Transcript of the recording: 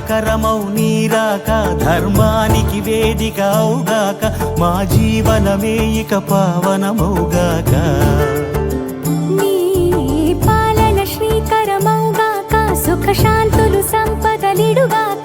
ఆనందకరమౌ నీరాక ధర్మానికి వేదిక అవుగాక మా జీవనమే ఇక పావనమౌగాక నీ పాలన శ్రీకరమౌగాక సుఖ శాంతులు సంపదలిడుగాక